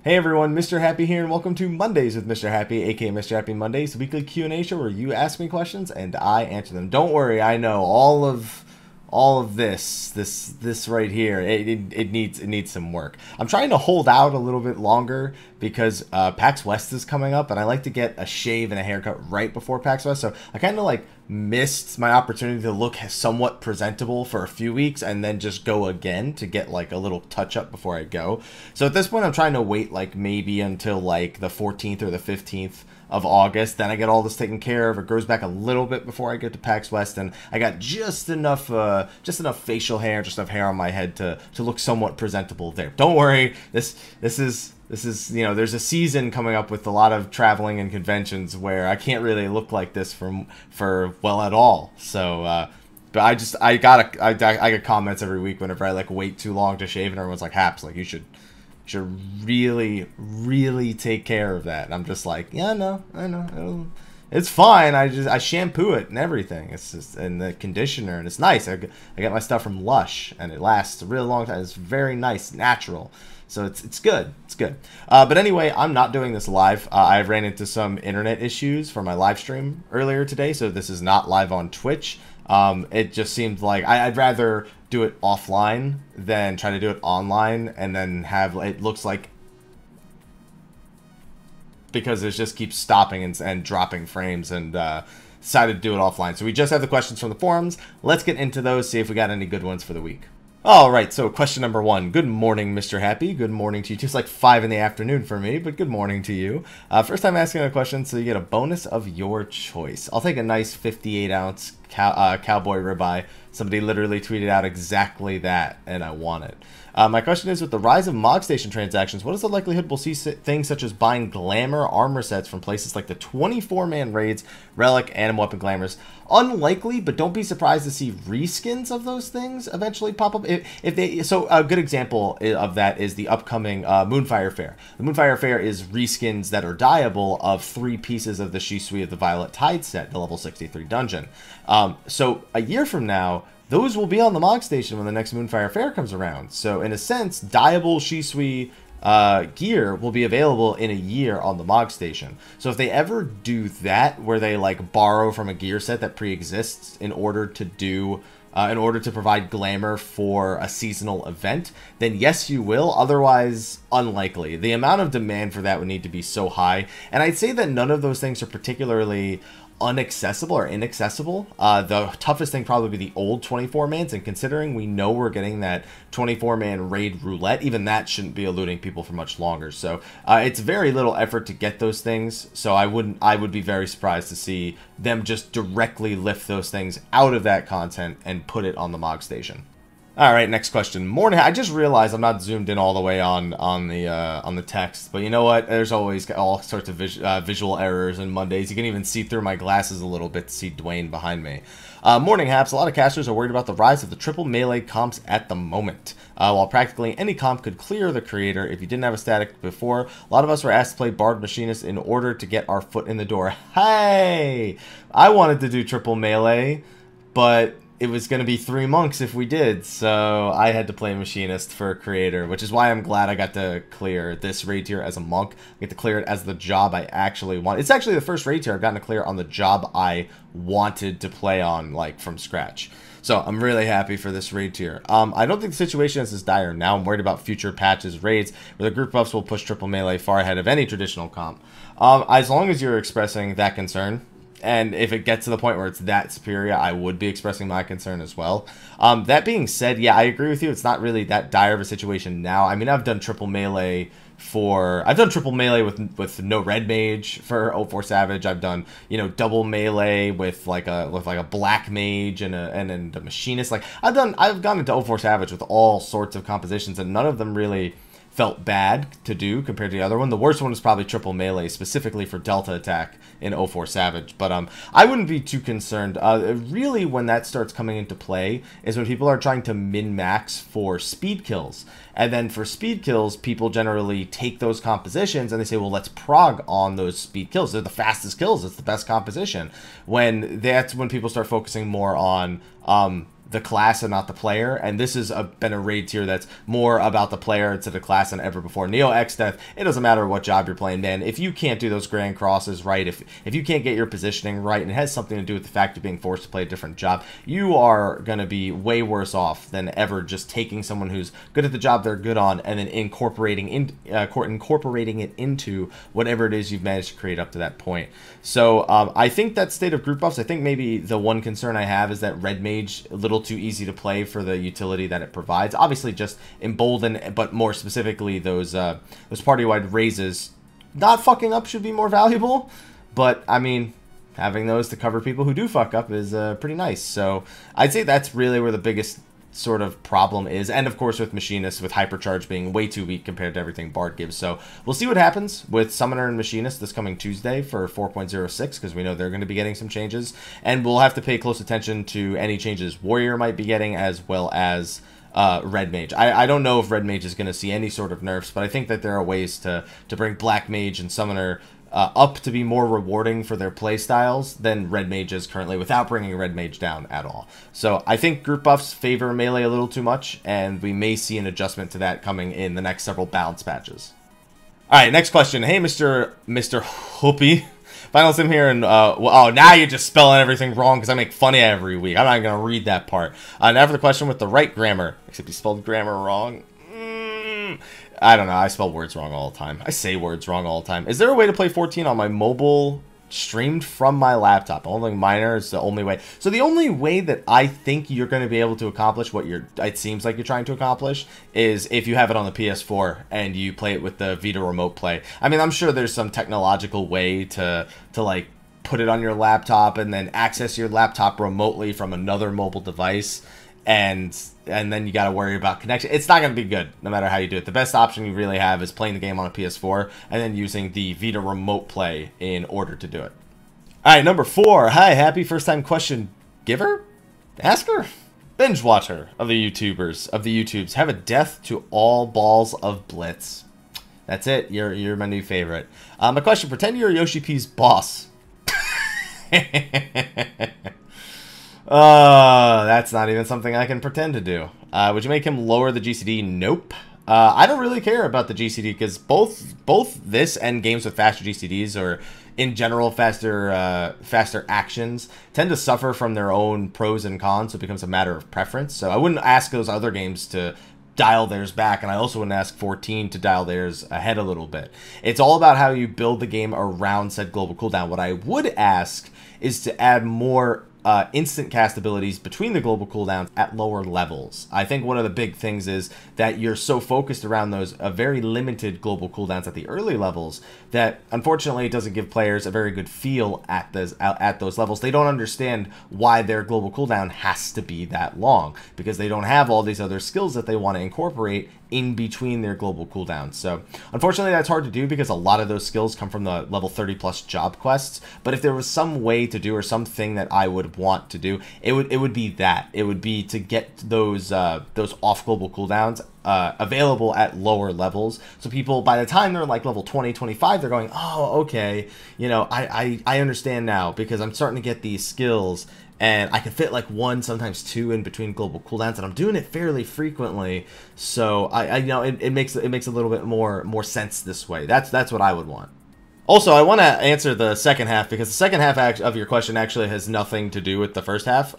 Hey everyone, Mrhappy here, and welcome to Mondays with Mrhappy, aka Mrhappy Mondays, the weekly Q&A show where you ask me questions and I answer them. Don't worry, I know all of this right here. It needs some work. I'm trying to hold out a little bit longer because PAX West is coming up, and I like to get a shave and a haircut right before PAX West. So I kind of like missed my opportunity to look somewhat presentable for a few weeks and then just go again to get like a little touch up before I go. So at this point, I'm trying to wait like maybe until like the 14th or the 15th of August. Then I get all this taken care of. It grows back a little bit before I get to PAX West, and I got just enough facial hair, just enough hair on my head to look somewhat presentable there. Don't worry, this is there's a season coming up with a lot of traveling and conventions where I can't really look like this for well at all. So but I get comments every week whenever I like wait too long to shave, and everyone's like, Haps, like you should really take care of that. And I'm just like, yeah, no, I know. It's fine. I shampoo it and everything. It's just, and the conditioner, and it's nice. I get my stuff from Lush, and it lasts a really long time. It's very nice, natural. So it's good. It's good. But anyway, I'm not doing this live. I ran into some internet issues for my live stream earlier today, so this is not live on Twitch. It just seemed like I'd rather do it offline than try to do it online and then have it looks like, because it just keeps stopping and dropping frames, and decided to do it offline. So we just have the questions from the forums. Let's get into those, see if we got any good ones for the week. All right, so question number one. Good morning, Mrhappy. Good morning to you. Just like 5 in the afternoon for me, but good morning to you. First time asking a question, so you get a bonus of your choice. I'll take a nice 58-ounce cowboy ribeye. Somebody literally tweeted out exactly that, and I want it. My question is, with the rise of Mog Station transactions, what is the likelihood we'll see things such as buying glamour armor sets from places like the 24-man raids, Relic, Animal Weapon Glamours? Unlikely, but don't be surprised to see reskins of those things eventually pop up. So a good example of that is the upcoming Moonfire Fair. The Moonfire Fair is reskins that are dyeable of 3 pieces of the Shisui of the Violet Tide set, the level 63 dungeon. So a year from now, those will be on the Mog Station when the next Moonfire Fair comes around. So in a sense, dyeable Shisui gear will be available in a year on the Mog Station. So if they ever do that, where they like borrow from a gear set that pre-exists in order to provide glamour for a seasonal event, then yes, you will. Otherwise, unlikely. The amount of demand for that would need to be so high. And I'd say that none of those things are particularly unaccessible or inaccessible. The toughest thing probably be the old 24-mans, and considering we know we're getting that 24-man raid roulette, even that shouldn't be eluding people for much longer. So it's very little effort to get those things, so I would be very surprised to see them just directly lift those things out of that content and put it on the Mog Station. All right, next question. Morning. I just realized I'm not zoomed in all the way on the text, but you know what? There's always all sorts of visual errors on Mondays. You can even see through my glasses a little bit to see Dwayne behind me. Morning, Haps. A lot of casters are worried about the rise of the triple melee comps at the moment. While practically any comp could clear the creator if you didn't have a static before, a lot of us were asked to play Bard Machinist in order to get our foot in the door. Hey! I wanted to do triple melee, but it was going to be 3 monks if we did, so I had to play Machinist for Creator, which is why I'm glad I got to clear this raid tier as a monk. I get to clear it as the job I actually want. It's actually the first raid tier I've gotten to clear on the job I wanted to play on, like, from scratch. So I'm really happy for this raid tier. I don't think the situation is as dire now. I'm worried about future patches raids where the group buffs will push triple melee far ahead of any traditional comp. As long as you're expressing that concern, and if it gets to the point where it's that superior, I would be expressing my concern as well. That being said, yeah, I agree with you. It's not really that dire of a situation now. I mean, I've done triple melee with no red mage for 04 Savage. I've done, you know, double melee with like a black mage and then the machinist. Like I've gone into 04 Savage with all sorts of compositions, and none of them really felt bad to do compared to the other one. The worst one was probably triple melee, specifically for Delta attack in 04 Savage. But I wouldn't be too concerned. Really, when that starts coming into play is when people are trying to min-max for speed kills. And then for speed kills, people generally take those compositions and they say, well, let's prog on those speed kills. They're the fastest kills. It's the best composition. That's when people start focusing more on the class and not the player, and this has been a raid tier that's more about the player instead of class than ever before. Neo X Death, it doesn't matter what job you're playing, man. If you can't do those grand crosses right, if you can't get your positioning right, and it has something to do with the fact you're being forced to play a different job, you are going to be way worse off than ever just taking someone who's good at the job they're good on and then incorporating it into whatever it is you've managed to create up to that point. So I think that state of group buffs, I think maybe the one concern I have is that Red Mage, a little too easy to play for the utility that it provides. Obviously just embolden, but more specifically those party-wide raises, not fucking up should be more valuable, but I mean, having those to cover people who do fuck up is pretty nice. So I'd say that's really where the biggest sort of problem is, and of course with Machinist, with Hypercharge being way too weak compared to everything Bard gives. So we'll see what happens with Summoner and Machinist this coming Tuesday for 4.06, because we know they're going to be getting some changes, and we'll have to pay close attention to any changes Warrior might be getting, as well as Red Mage. I don't know if Red Mage is going to see any sort of nerfs, but I think that there are ways to bring Black Mage and Summoner up to be more rewarding for their play styles than Red Mage is currently, without bringing Red Mage down at all. So I think group buffs favor melee a little too much, and we may see an adjustment to that coming in the next several balance patches. Alright, next question. Hey, Mr. Mrhappy. Final sim here, and oh, now you're just spelling everything wrong because I make fun of you every week. I'm not going to read that part. Now for the question with the right grammar, except you spelled grammar wrong. I don't know. I spell words wrong all the time. I say words wrong all the time. Is there a way to play 14 on my mobile streamed from my laptop? Only minor is the only way. So the only way that I think you're going to be able to accomplish what it seems like you're trying to accomplish is if you have it on the PS4 and you play it with the Vita Remote Play. I mean, I'm sure there's some technological way to like put it on your laptop and then access your laptop remotely from another mobile device. And then you got to worry about connection. It's not going to be good no matter how you do it. The best option you really have is playing the game on a PS4 and then using the Vita Remote Play in order to do it. All right, number 4. Hi, happy first time question giver? Asker? Binge watcher of the YouTubes. Have a death to all balls of Blitz. That's it. You're my new favorite. My question, pretend you're Yoshi P's boss. That's not even something I can pretend to do. Would you make him lower the GCD? Nope. I don't really care about the GCD because both this and games with faster GCDs, or in general faster actions, tend to suffer from their own pros and cons, so it becomes a matter of preference. So I wouldn't ask those other games to dial theirs back, and I also wouldn't ask 14 to dial theirs ahead a little bit. It's all about how you build the game around said global cooldown. What I would ask is to add more instant cast abilities between the global cooldowns at lower levels. I think one of the big things is that you're so focused around those very limited global cooldowns at the early levels that unfortunately it doesn't give players a very good feel at those levels. They don't understand why their global cooldown has to be that long, because they don't have all these other skills that they want to incorporate in between their global cooldowns. So unfortunately that's hard to do because a lot of those skills come from the level 30 plus job quests. But if there was some way to do, or something that I would want to do, it would be that. It would be to get those off global cooldowns available at lower levels, so people, by the time they're like level 20, 25, they're going, oh, okay, you know, I understand now, because I'm starting to get these skills and I can fit like 1, sometimes 2 in between global cooldowns, and I'm doing it fairly frequently. So I you know, it makes a little bit more sense this way. That's what I would want. Also, I want to answer the second half, because the second half of your question actually has nothing to do with the first half.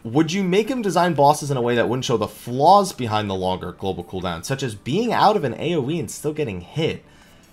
Would you make him design bosses in a way that wouldn't show the flaws behind the longer global cooldown, such as being out of an AoE and still getting hit?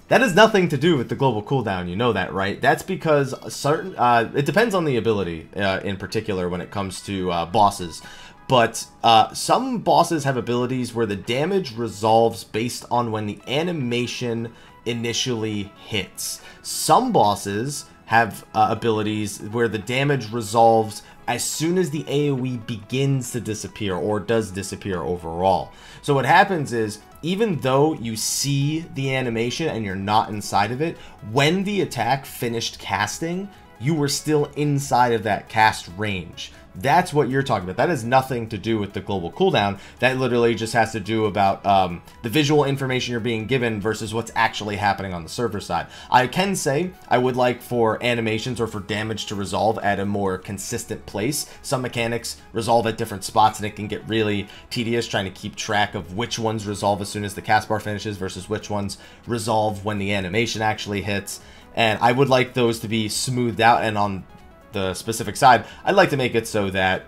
That has nothing to do with the global cooldown, you know that, right? That's because certain it depends on the ability in particular when it comes to bosses. But some bosses have abilities where the damage resolves based on when the animation initially hits. Some bosses have abilities where the damage resolves as soon as the AoE begins to disappear, or does disappear overall. So what happens is, even though you see the animation and you're not inside of it, when the attack finished casting, you were still inside of that cast range. That's what you're talking about. That has nothing to do with the global cooldown. That literally just has to do about the visual information you're being given versus what's actually happening on the server side. I can say I would like for animations or for damage to resolve at a more consistent place. Some mechanics resolve at different spots, and it can get really tedious trying to keep track of which ones resolve as soon as the cast bar finishes versus which ones resolve when the animation actually hits. And I would like those to be smoothed out, and on the specific side, I'd like to make it so that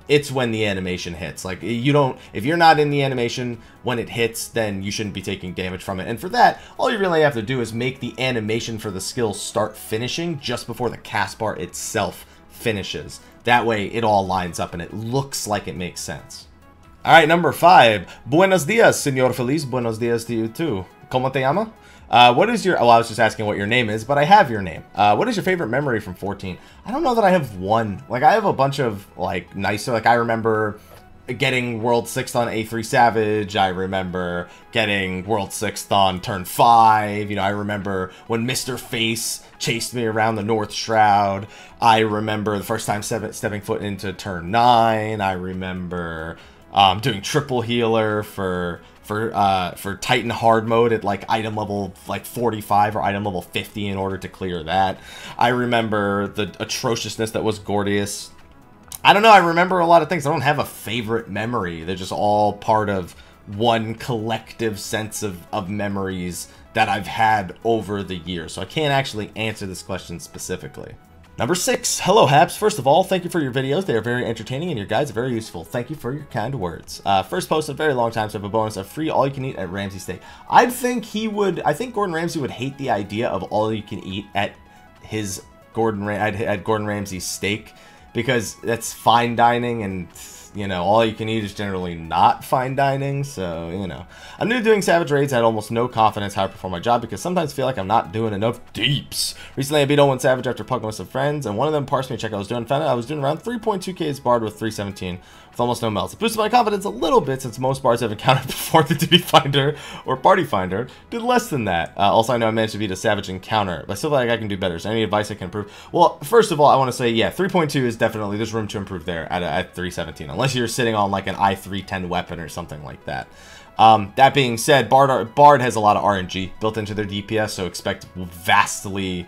it's when the animation hits. Like, you don't, if you're not in the animation when it hits, then you shouldn't be taking damage from it. And for that, all you really have to do is make the animation for the skill start finishing just before the cast bar itself finishes. That way it all lines up and it looks like it makes sense. All right, number 5. Buenos dias, señor Feliz. Buenos dias to you too. ¿Cómo te llama? What is your... Well, I was just asking what your name is, but I have your name. What is your favorite memory from 14? I don't know that I have one. Like, I have a bunch of, like, nicer... Like, I remember getting World 6th on A3 Savage. I remember getting World 6th on turn 5. You know, I remember when Mr. Face chased me around the North Shroud. I remember the first time stepping foot into turn 9. I remember doing triple healer for Titan hard mode at like item level like 45 or item level 50 in order to clear that. I remember the atrociousness that was Gordius. I don't know, I remember a lot of things. I don't have a favorite memory. They're just all part of one collective sense of memories that I've had over the years. So I can't actually answer this question specifically. Number 6, hello Haps. First of all, thank you for your videos. They are very entertaining and your guides are very useful. Thank you for your kind words. First post in a very long time, so I have a bonus of free all you can eat at Ramsey Steak. I think Gordon Ramsay would hate the idea of all you can eat at his Gordon Ramsay's steak, because that's fine dining, and you know, all you can eat is generally not fine dining, so, you know. I'm new to doing Savage Raids. I had almost no confidence how I perform my job because sometimes I feel like I'm not doing enough deeps. Recently, I beat 01 Savage after pugging with some friends, and one of them parsed me to check I was doing. Found out I was doing around 3.2K's Bard with 317 with almost no melts. It boosted my confidence a little bit since most bards I've encountered before the DB Finder or Party Finder did less than that. Also, I know I managed to beat a Savage encounter, but I still feel like I can do better. Is there any advice I can improve? Well, first of all, I want to say, yeah, 3.2 is definitely, there's room to improve there at 317, unless you're sitting on like an I310 weapon or something like that. That being said, Bard has a lot of RNG built into their DPS, so expect vastly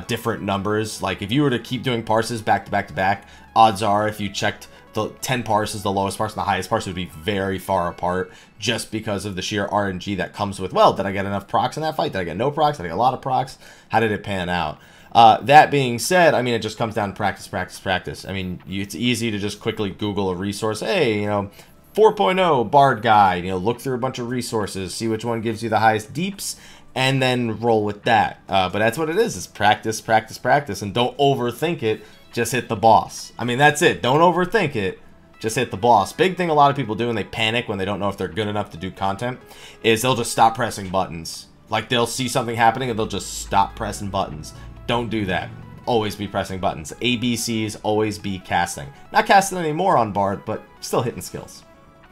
different numbers. Like, if you were to keep doing parses back to back to back, odds are if you checked the 10 parses, the lowest parse and the highest parse would be very far apart, just because of the sheer RNG that comes with, well, did I get enough procs in that fight? Did I get no procs? Did I get a lot of procs? How did it pan out? That being said, I mean, it just comes down to practice, practice, practice. I mean, it's easy to just quickly Google a resource. Hey, you know, 4.0 Bard Guide, you know, look through a bunch of resources, see which one gives you the highest deeps, and then roll with that. But that's what it is practice, practice, practice, and don't overthink it. Just hit the boss. I mean, that's it. Don't overthink it. Just hit the boss. Big thing a lot of people do when they panic when they don't know if they're good enough to do content is they'll just stop pressing buttons. Like, they'll see something happening and they'll just stop pressing buttons. Don't do that. Always be pressing buttons. ABCs, always be casting. Not casting anymore on Bard, but still hitting skills.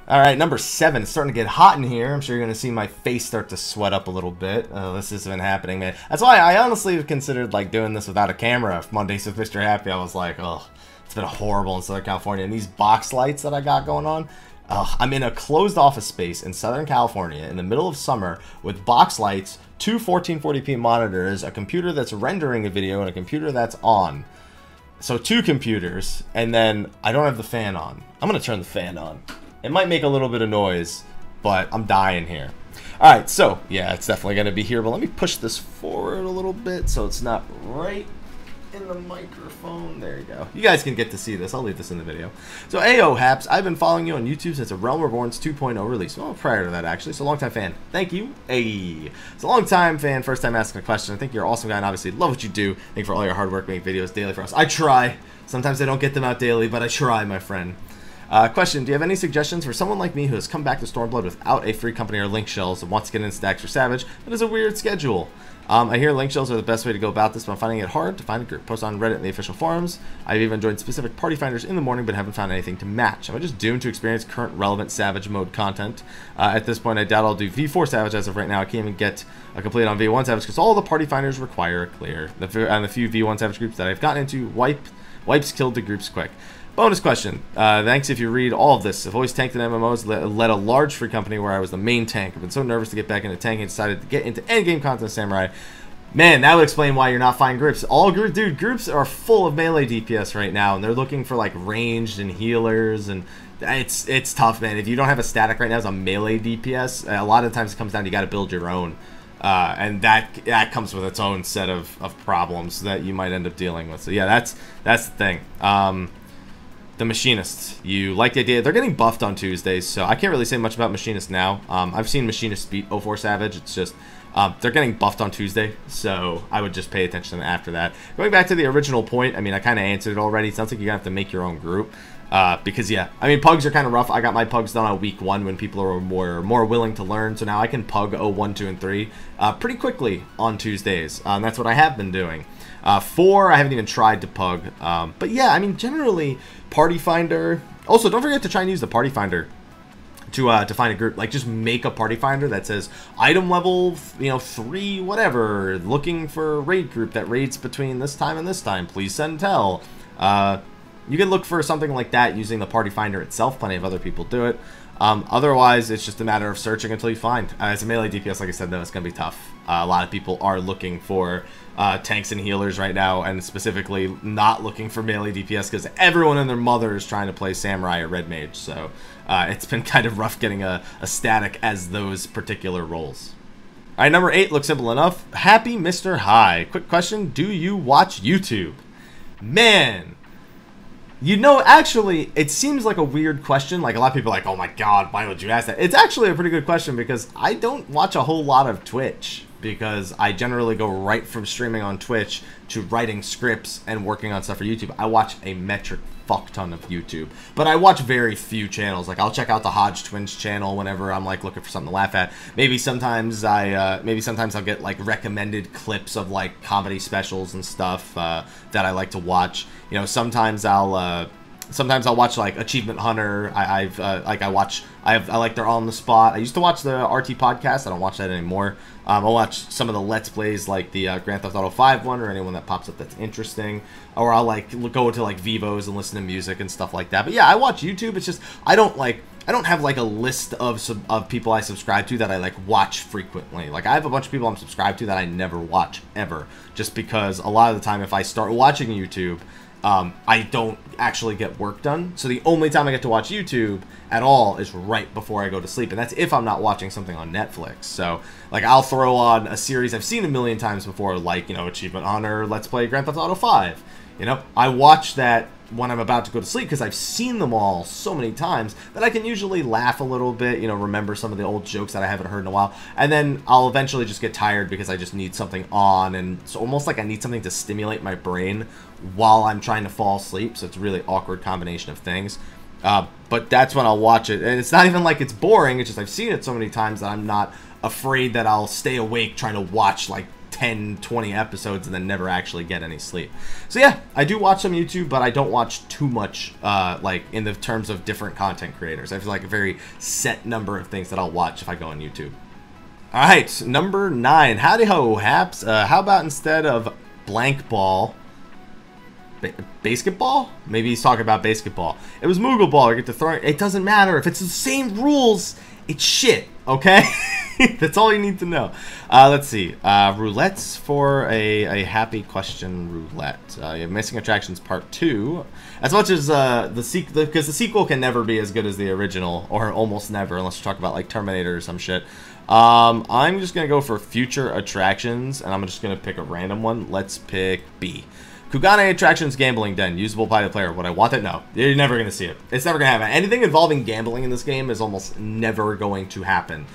Alright, number 7. It's starting to get hot in here. I'm sure you're going to see my face start to sweat up a little bit. This has been happening, man. That's why I honestly have considered like doing this without a camera. Mondays with Mr. Happy, I was like, oh, it's been horrible in Southern California. And these box lights that I got going on, I'm in a closed office space in Southern California in the middle of summer with box lights, 2 1440p monitors, a computer that's rendering a video, and a computer that's on. So 2 computers, and then I don't have the fan on. I'm going to turn the fan on. It might make a little bit of noise, but I'm dying here. Alright, so, yeah, it's definitely going to be here, but let me push this forward a little bit so it's not right in the microphone. There you go. You guys can get to see this. I'll leave this in the video. So, Ayo Haps, I've been following you on YouTube since a Realm Reborn's 2.0 release. Well, prior to that, actually. So, long time fan. Thank you. Hey. It's a long time fan, first time asking a question. I think you're an awesome guy and obviously love what you do. Thank you for all your hard work making videos daily for us. I try. Sometimes I don't get them out daily, but I try, my friend. Question, do you have any suggestions for someone like me who has come back to Stormblood without a free company or link shells and wants to get in stacks for Savage, but has a weird schedule? I hear link shells are the best way to go about this, but I'm finding it hard to find a group. Post on Reddit and the official forums. I've even joined specific party finders in the morning, but haven't found anything to match. Am I just doomed to experience current relevant Savage mode content? At this point, I doubt I'll do V4 Savage as of right now. I can't even get a complete on V1 Savage because all the party finders require a clear. And the few V1 Savage groups that I've gotten into, wipes killed the groups quick. Bonus question. Thanks if you read all of this. I've always tanked in MMOs, led a large free company where I was the main tank. I've been so nervous to get back into tanking, decided to get into endgame content Samurai. Man, that would explain why you're not finding groups. Dude, groups are full of melee DPS right now, and they're looking for like ranged and healers, and it's tough, man. If you don't have a static right now as a melee DPS, a lot of times it comes down to you got to build your own. And that comes with its own set of problems that you might end up dealing with. So yeah, that's the thing. The Machinists, you like the idea. They're getting buffed on Tuesdays, so I can't really say much about Machinists now. I've seen Machinists beat 04 Savage. It's just they're getting buffed on Tuesday, so I would just pay attention after that. Going back to the original point, I mean, I kind of answered it already. It sounds like you're going to have to make your own group. Because, yeah, I mean, pugs are kind of rough. I got my pugs done on week 1 when people are more willing to learn. So now I can pug 1, 2, and 3 pretty quickly on Tuesdays. That's what I have been doing. 4, I haven't even tried to pug. But, yeah, I mean, generally, Party Finder. Also, don't forget to try and use the Party Finder to find a group. Like, just make a Party Finder that says item level, 3, whatever, looking for a raid group that raids between this time and this time. Please send tell. You can look for something like that using the Party Finder itself. Plenty of other people do it. Otherwise, it's just a matter of searching until you find. As a melee DPS, like I said, though, it's going to be tough. A lot of people are looking for tanks and healers right now, and specifically not looking for melee DPS because everyone and their mother is trying to play Samurai or Red Mage. So it's been kind of rough getting a static as those particular roles. All right, number 8 looks simple enough. Happy Mr. High. Quick question. Do you watch YouTube? Man. Actually, it seems like a weird question. Like, a lot of people are like, oh my god, why would you ask that? It's actually a pretty good question because I don't watch a whole lot of Twitch because I generally go right from streaming on Twitch to writing scripts and working on stuff for YouTube. I watch a metric fuck ton of YouTube, but I watch very few channels. Like, I'll check out the Hodge Twins channel whenever I'm like looking for something to laugh at. Maybe sometimes I'll get like recommended clips of like comedy specials and stuff that I like to watch. Sometimes I'll watch like Achievement Hunter. I like they're all on the spot. I used to watch the RT podcast. I don't watch that anymore. I'll watch some of the Let's Plays like the Grand Theft Auto 5 one or anyone that pops up that's interesting. Or I'll like go to like Vivos and listen to music and stuff like that. But yeah, I watch YouTube. It's just I don't have like a list of people I subscribe to that I like watch frequently. Like, I have a bunch of people I'm subscribed to that I never watch ever, just because a lot of the time if I start watching YouTube, I don't actually get work done. So the only time I get to watch YouTube at all is right before I go to sleep. And that's if I'm not watching something on Netflix. So, like, I'll throw on a series I've seen a million times before, like, Achievement Hunter, Let's Play Grand Theft Auto 5. I watch that when I'm about to go to sleep because I've seen them all so many times that I can usually laugh a little bit, remember some of the old jokes that I haven't heard in a while. And then I'll eventually just get tired because I just need something on, and it's almost like I need something to stimulate my brain while I'm trying to fall asleep. So it's a really awkward combination of things. But that's when I'll watch it. And it's not even like it's boring. It's just I've seen it so many times that I'm not afraid that I'll stay awake trying to watch like 10, 20 episodes and then never actually get any sleep. So yeah, I do watch some YouTube, but I don't watch too much, like in the terms of different content creators. I feel like a very set number of things that I'll watch if I go on YouTube. All right, number 9. Howdy ho, Haps. How about instead of blank ball, basketball? Maybe he's talking about basketball. It was Moogle ball. I get to throw it. It doesn't matter. If it's the same rules, it's shit, okay? That's all you need to know. Let's see. Roulettes for a happy question roulette. You have Missing Attractions Part 2. As much as the sequel, because the sequel can never be as good as the original, or almost never, unless you talk about like Terminator or some shit. I'm just going to go for future attractions, and I'm just going to pick a random one. Let's pick B. Kugane Attractions Gambling Den, usable by the player. Would I want it? No. You're never going to see it. It's never going to happen. Anything involving gambling in this game is almost never going to happen.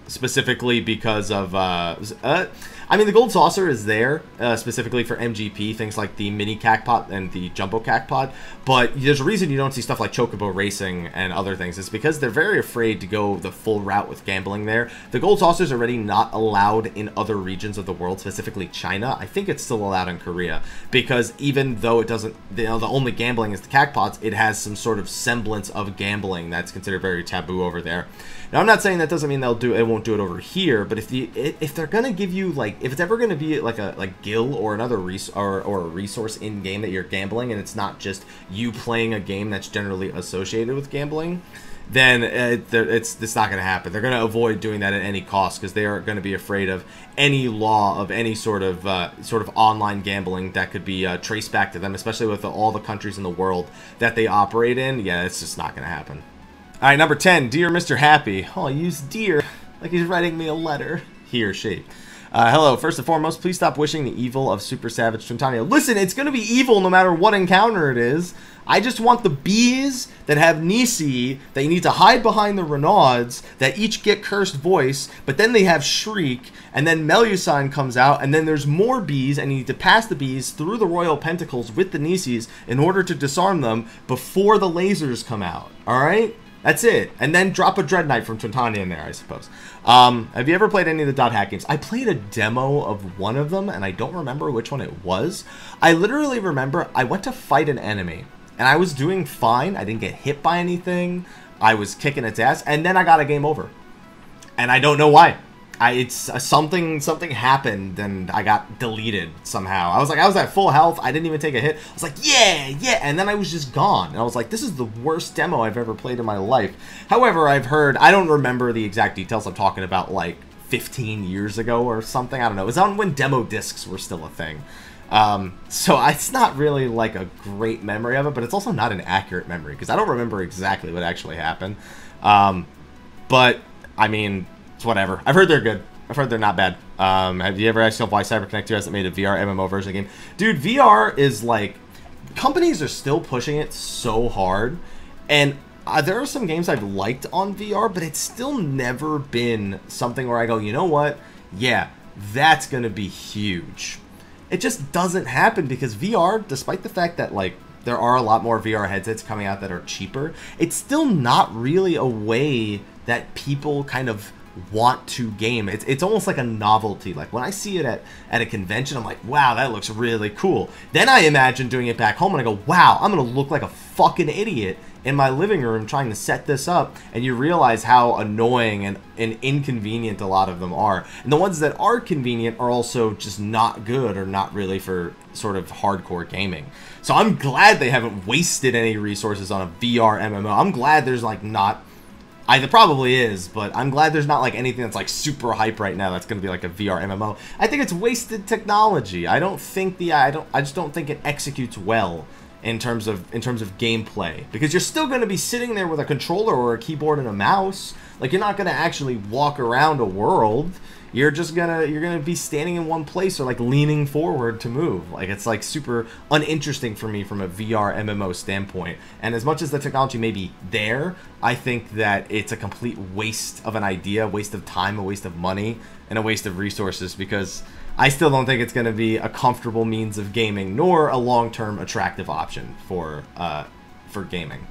Specifically because of, I mean, the Gold Saucer is there, specifically for MGP, things like the Mini Cacpot and the Jumbo Cacpot, but there's a reason you don't see stuff like Chocobo Racing and other things. It's because they're very afraid to go the full route with gambling there. The Gold Saucer is already not allowed in other regions of the world, specifically China. I think it's still allowed in Korea, because even though it doesn't, the only gambling is the Cacpots, it has some sort of semblance of gambling that's considered very taboo over there. Now, I'm not saying that doesn't mean it won't do it over here, but if they're gonna give you, like, if it's ever gonna be like a gil or another or a resource in game that you're gambling, and it's not just you playing a game that's generally associated with gambling, then it's not going to happen. They're going to avoid doing that at any cost because they are going to be afraid of any law of any sort of online gambling that could be traced back to them, especially with all the countries in the world that they operate in. Yeah, it's just not going to happen. All right, number 10, Dear Mr. Happy. Oh, I used dear like he's writing me a letter. He or she. Hello, first and foremost, please stop wishing the evil of Super Savage Twintanio. Listen, it's going to be evil no matter what encounter it is. I just want the bees that have Nisi, that you need to hide behind the Renauds, that each get Cursed Voice, but then they have Shriek, and then Melusan comes out, and then there's more bees, and you need to pass the bees through the Royal Pentacles with the Nisis in order to disarm them before the lasers come out. Alright? That's it. And then drop a Dread Knight from Twintanio in there, I suppose. Have you ever played any of the dot hack games? I played a demo of one of them, and I don't remember which one it was. I literally remember I went to fight an enemy, and I was doing fine. I didn't get hit by anything. I was kicking its ass, and then I got a game over. And I don't know why. Something happened, and I got deleted somehow. I was at full health. I didn't even take a hit. I was like, yeah, and then I was just gone. And I was like, this is the worst demo I've ever played in my life. However, I've heard, I don't remember the exact details. I'm talking about like 15 years ago or something. I don't know. It was on when demo discs were still a thing. So it's not really like a great memory of it, but it's also not an accurate memory because I don't remember exactly what actually happened. But I mean, it's whatever. I've heard they're good. I've heard they're not bad. Have you ever asked yourself why CyberConnect 2 hasn't made a VR MMO version of the game? Dude, VR is like, companies are still pushing it so hard, and there are some games I've liked on VR, but it's still never been something where I go, you know what? Yeah, that's gonna be huge. It just doesn't happen because VR, despite the fact that like there are a lot more VR headsets coming out that are cheaper, it's still not really a way that people kind of want to game. It's almost like a novelty. Like when I see it at a convention, I'm like, wow, that looks really cool. Then I imagine doing it back home and I go, wow, I'm gonna look like a fucking idiot in my living room trying to set this up, and you realize how annoying and inconvenient a lot of them are. And the ones that are convenient are also just not good or not really for sort of hardcore gaming. So I'm glad they haven't wasted any resources on a VR MMO. I'm glad there's like not, there probably is, but I'm glad there's not like anything that's like super hype right now that's going to be like a VR MMO. I think it's wasted technology. I just don't think it executes well in terms of gameplay, because you're still going to be sitting there with a controller or a keyboard and a mouse. Like, you're not going to actually walk around a world. You're gonna be standing in one place or like leaning forward to move. Like, it's like super uninteresting for me from a VR MMO standpoint. And as much as the technology may be there, I think that it's a complete waste of an idea, a waste of time, a waste of money, and a waste of resources, because I still don't think it's going to be a comfortable means of gaming, nor a long-term attractive option for gaming.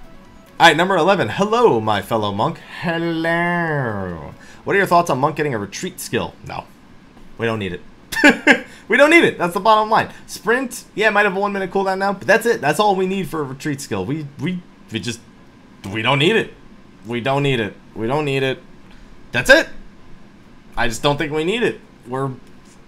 All right, number 11. Hello, my fellow monk. Hello. What are your thoughts on monk getting a retreat skill? No, we don't need it. We don't need it. That's the bottom line. Sprint, yeah, it might have a 1 minute cooldown now, but that's it. That's all we need for a retreat skill. We don't need it. We don't need it. We don't need it. That's it. I just don't think we need it. We're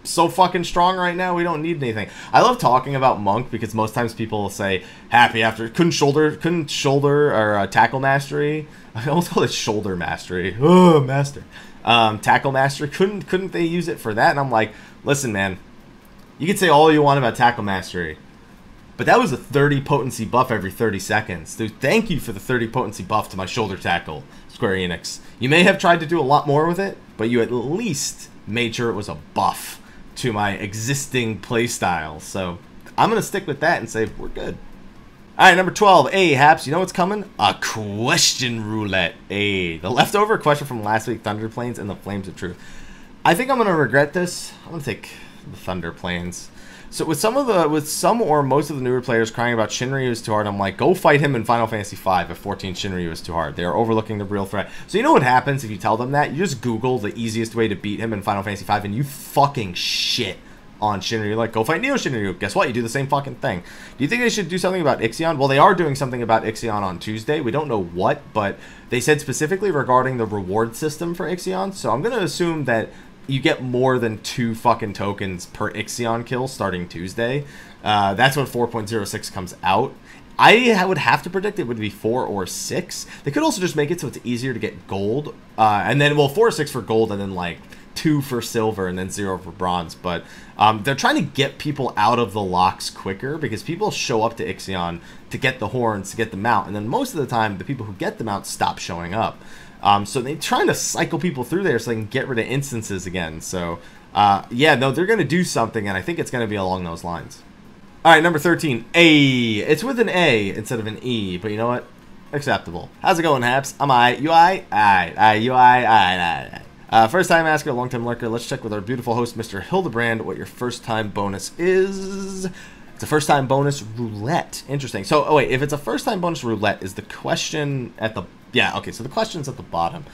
so fucking strong right now, we don't need anything. I love talking about monk because most times people will say happy after couldn't shoulder or tackle mastery. I almost call it shoulder mastery. Oh, master. Tackle mastery, couldn't they use it for that? And I'm like, listen, man, you can say all you want about tackle mastery, but that was a 30 potency buff every 30 seconds. Dude, thank you for the 30 potency buff to my shoulder tackle, Square Enix. You may have tried to do a lot more with it, but you at least made sure it was a buff to my existing playstyle. So I'm going to stick with that and say we're good. All right, number 12. Hey, Haps, you know what's coming? A question roulette. Hey, the leftover question from last week, Thunder Plains and the Flames of Truth. I think I'm going to regret this. I'm going to take the Thunder Plains. So with some or most of the newer players crying about Shinryu is too hard, I'm like, go fight him in Final Fantasy V if 14 Shinryu is too hard. They are overlooking the real threat. So you know what happens if you tell them that? You just Google the easiest way to beat him in Final Fantasy V and you fucking shit on Shinryu, like, go fight Neo Shinryu. Guess what? You do the same fucking thing. Do you think they should do something about Ixion? Well, they are doing something about Ixion on Tuesday. We don't know what, but they said specifically regarding the reward system for Ixion. So I'm going to assume that you get more than 2 fucking tokens per Ixion kill starting Tuesday. That's when 4.06 comes out. I would have to predict it would be 4 or 6. They could also just make it so it's easier to get gold. And then, well, 4 or 6 for gold and then, like, 2 for silver and then 0 for bronze. But they're trying to get people out of the locks quicker because people show up to Ixion to get the horns, to get the mount. And then most of the time, the people who get the mount stop showing up. So they're trying to cycle people through there so they can get rid of instances again. So, yeah, no, they're going to do something, and I think it's going to be along those lines. All right, number 13, A. It's with an A instead of an E, but you know what? Acceptable. How's it going, Haps? I'm I. You I? I. You I. First time asker, long time lurker. Let's check with our beautiful host, Mr. Hildebrand, what your first time bonus is. It's a first time bonus roulette. Interesting. So, oh wait, if it's a first time bonus roulette, is the question at the... Yeah, okay, so the question's at the bottom.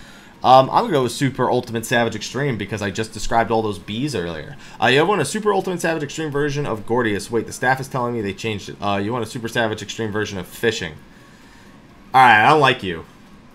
I'm going to go with Super Ultimate Savage Extreme because I just described all those Bs earlier. You want a Super Ultimate Savage Extreme version of Gordius. Wait, the staff is telling me they changed it. You want a Super Savage Extreme version of Fishing. Alright, I don't like you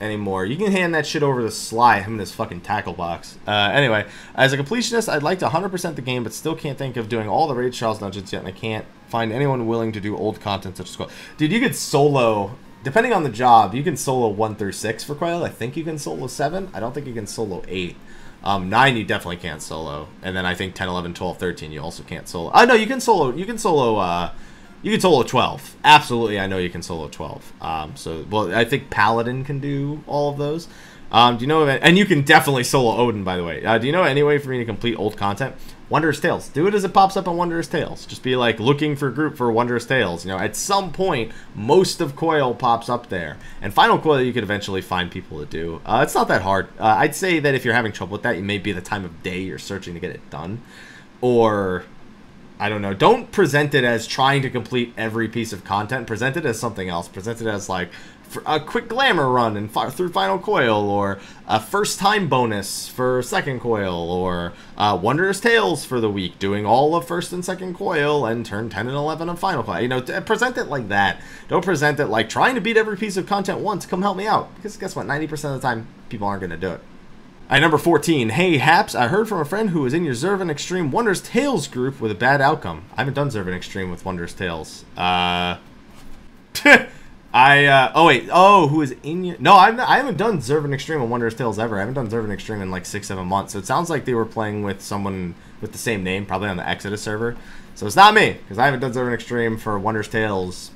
anymore. You can hand that shit over to Sly, him in his fucking tackle box. Anyway, as a completionist, I'd like to 100% the game, but still can't think of doing all the Raid Trials dungeons yet, and I can't find anyone willing to do old content such as Quail. Dude, you could solo... Depending on the job, you can solo 1 through 6 for Quail. I think you can solo 7. I don't think you can solo 8. 9 you definitely can't solo. And then I think 10, 11, 12, 13 you also can't solo. No, you can solo 12. Absolutely, I know you can solo 12. So, well, I think Paladin can do all of those. Do you know of it? And you can definitely solo Odin, by the way. Do you know any way for me to complete old content? Wondrous Tales. Do it as it pops up on Wondrous Tales. Just be like looking for group for Wondrous Tales. You know, at some point, most of Coil pops up there. And Final Coil, you could eventually find people to do. It's not that hard. I'd say that if you're having trouble with that, it may be the time of day you're searching to get it done. Or... I don't know. Don't present it as trying to complete every piece of content. Present it as something else. Present it as like a quick glamour run through Final Coil, or a first time bonus for second Coil, or Wondrous Tales for the week, doing all of first and second Coil and turn 10 and 11 of Final Coil. You know, present it like that. Don't present it like trying to beat every piece of content once. Come help me out. Because guess what? 90% of the time, people aren't going to do it. Alright, number 14. Hey, Haps, I heard from a friend who was in your Zervin Extreme Wondrous Tales group with a bad outcome. I haven't done Zervin Extreme with Wondrous Tales. Oh, wait. Oh, who is in your... No, I haven't done Zervin Extreme with Wondrous Tales ever. I haven't done Zervin Extreme in like 6-7 months. So it sounds like they were playing with someone with the same name, probably on the Exodus server. So it's not me, because I haven't done Zervin Extreme for Wondrous Tales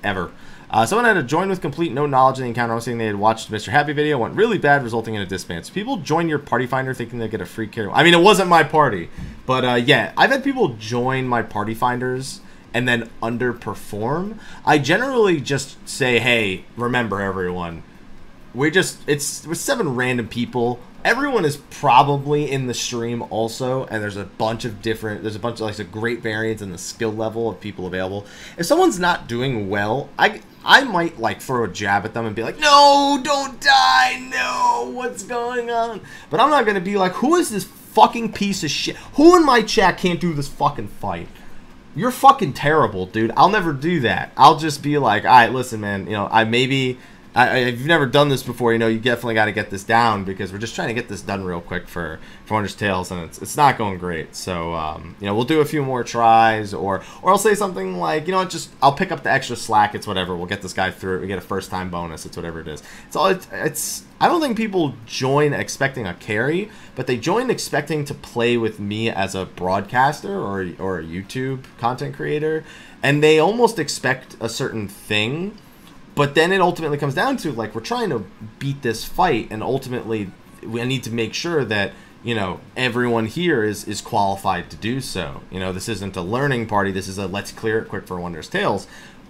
ever. Someone had to join with complete no knowledge of the encounter. I was saying they had watched Mrhappy video, went really bad, resulting in a disband. So people join your party finder thinking they get a free carry. I mean, it wasn't my party, but yeah, I've had people join my party finders and then underperform. I generally just say, hey, remember everyone, it's with 7 random people. Everyone is probably in the stream also, and there's a bunch of like a great variance in the skill level of people available. If someone's not doing well, I might like throw a jab at them and be like, no, don't die, no, what's going on? But I'm not gonna be like, who is this fucking piece of shit? Who in my chat can't do this fucking fight? You're fucking terrible, dude. I'll never do that. I'll just be like, all right, listen, man, you know, if you've never done this before, you know, you definitely got to get this down, because we're just trying to get this done real quick for Wondrous Tales, and it's not going great. So, you know, we'll do a few more tries, or I'll say something like, you know, I'll pick up the extra slack. It's whatever. We'll get this guy through it. We get a first time bonus. It's whatever it is. I don't think people join expecting a carry, but they join expecting to play with me as a broadcaster or a YouTube content creator, and they almost expect a certain thing. But then it ultimately comes down to, like, we're trying to beat this fight, and ultimately we need to make sure that, you know, everyone here is qualified to do so. You know, this isn't a learning party. This is a let's clear it quick for Wondrous Tales.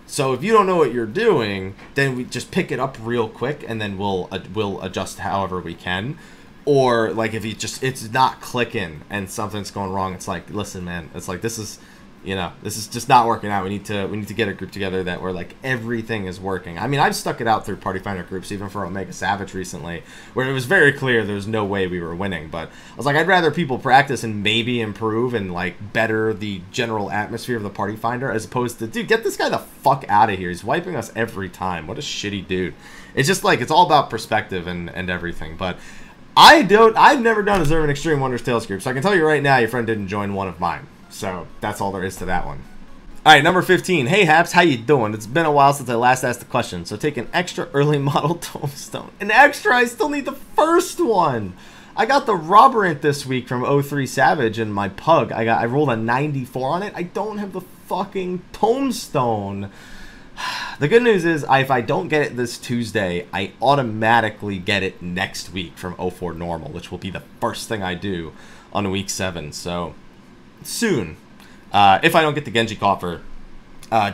So if you don't know what you're doing, then we just pick it up real quick, and then we'll adjust however we can. Or, like, if it's not clicking and something's going wrong, it's like, listen, man, it's like, this is you know, this is just not working out. We need to get a group together that where like everything is working. I mean, I've stuck it out through Party Finder groups, even for Omega Savage recently, where it was very clear there was no way we were winning. But I was like, I'd rather people practice and maybe improve and like better the general atmosphere of the Party Finder, as opposed to, dude, get this guy the fuck out of here. He's wiping us every time. What a shitty dude. It's just like, it's all about perspective and everything. But I've never done a Zervan Extreme Wonders Tales group, so I can tell you right now, your friend didn't join one of mine. So that's all there is to that one. All right, number 15. Hey, Haps, how you doing? It's been a while since I last asked the question, so take an extra early model tombstone. An extra? I still need the first one. I got the Robberant this week from 03 Savage in my Pug. I rolled a 94 on it. I don't have the fucking tombstone. The good news is, if I don't get it this Tuesday, I automatically get it next week from 04 Normal, which will be the first thing I do on week 7. So soon, if I don't get the Genji Coffer,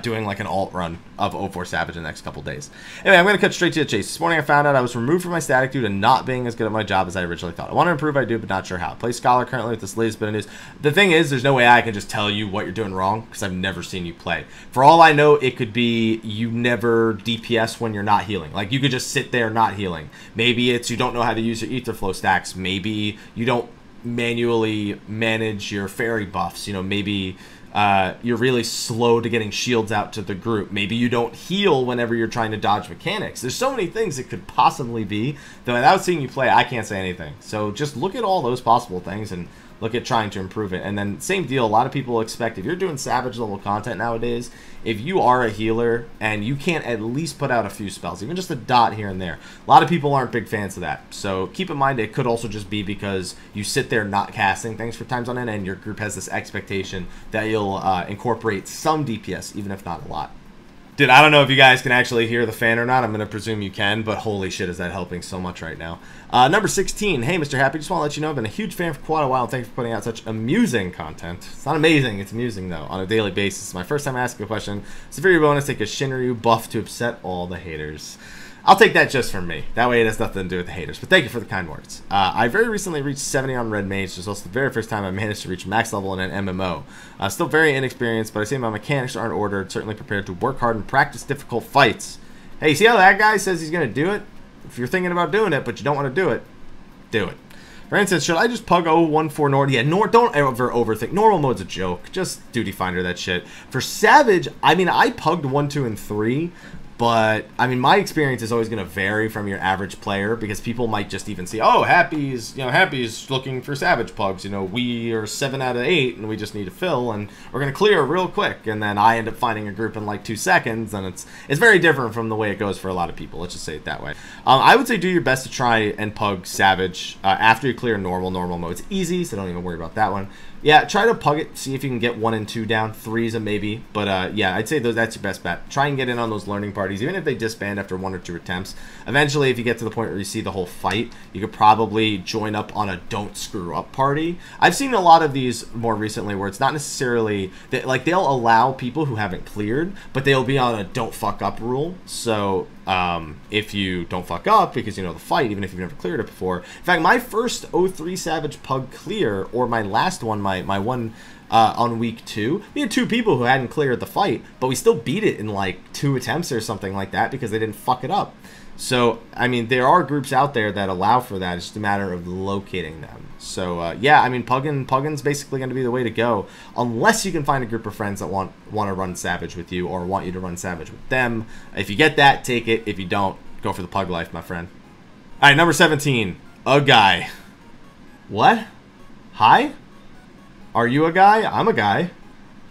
doing like an alt run of 04 Savage in the next couple days. Anyway, I'm going to cut straight to the chase. This morning I found out I was removed from my static due to not being as good at my job as I originally thought. I want to improve, I do, but not sure how. I play Scholar currently with this latest bit of news. The thing is, there's no way I can just tell you what you're doing wrong, because I've never seen you play. For all I know, it could be you never DPS when you're not healing. Like, you could just sit there not healing. Maybe it's you don't know how to use your ether flow stacks. Maybe you don't manually manage your fairy buffs. You know, maybe you're really slow to getting shields out to the group. Maybe you don't heal whenever you're trying to dodge mechanics. There's so many things it could possibly be that without seeing you play, I can't say anything. So just look at all those possible things and look at trying to improve it. And then same deal, a lot of people expect, if you're doing Savage level content nowadays, if you are a healer and you can't at least put out a few spells, even just a dot here and there, a lot of people aren't big fans of that. So keep in mind, it could also just be because you sit there not casting things for times on end, and your group has this expectation that you'll incorporate some DPS, even if not a lot. Dude, I don't know if you guys can actually hear the fan or not. I'm going to presume you can, but holy shit, is that helping so much right now. Number 16. Hey, Mr. Happy, just want to let you know I've been a huge fan for quite a while, and thanks for putting out such amusing content. It's not amazing, it's amusing, though, on a daily basis. It's my first time asking a question. Severe bonus, take a Shinryu buff to upset all the haters. I'll take that just from me. That way it has nothing to do with the haters. But thank you for the kind words. I very recently reached 70 on Red Mage. This was also the very first time I managed to reach max level in an MMO. Still very inexperienced, but I see my mechanics aren't ordered. Certainly prepared to work hard and practice difficult fights. Hey, see how that guy says he's going to do it? If you're thinking about doing it, but you don't want to do it, do it. For instance, should I just pug 014 Nord? Yeah, don't ever overthink. Normal mode's a joke. Just duty finder that shit. For Savage, I mean, I pugged 1, 2, and 3. But, I mean, my experience is always going to vary from your average player, because people might just even see, oh, Happy's looking for Savage pugs. You know, we are 7 out of 8, and we just need to fill, and we're going to clear real quick. And then I end up finding a group in like 2 seconds, and it's very different from the way it goes for a lot of people. Let's just say it that way. I would say do your best to try and pug Savage after you clear normal mode. It's easy, so don't even worry about that one. Yeah, try to pug it, see if you can get 1 and 2 down. 3's a maybe, but yeah, I'd say that's your best bet. Try and get in on those learning parties, even if they disband after 1 or 2 attempts. Eventually, if you get to the point where you see the whole fight, you could probably join up on a don't screw up party. I've seen a lot of these more recently where it's not necessarily, like they'll allow people who haven't cleared, but they'll be on a don't fuck up rule. So if you don't fuck up because you know the fight, even if you've never cleared it before. In fact, my first 03 Savage pug clear, or my last one, my one on week 2, we had 2 people who hadn't cleared the fight, but we still beat it in like 2 attempts or something like that because they didn't fuck it up. So, I mean, there are groups out there that allow for that. It's just a matter of locating them. So, yeah, I mean, Pugging's basically going to be the way to go, unless you can find a group of friends that want to run Savage with you, or want you to run Savage with them. If you get that, take it. If you don't, go for the Pug life, my friend. All right, number 17. A guy. What? Hi? Are you a guy? I'm a guy.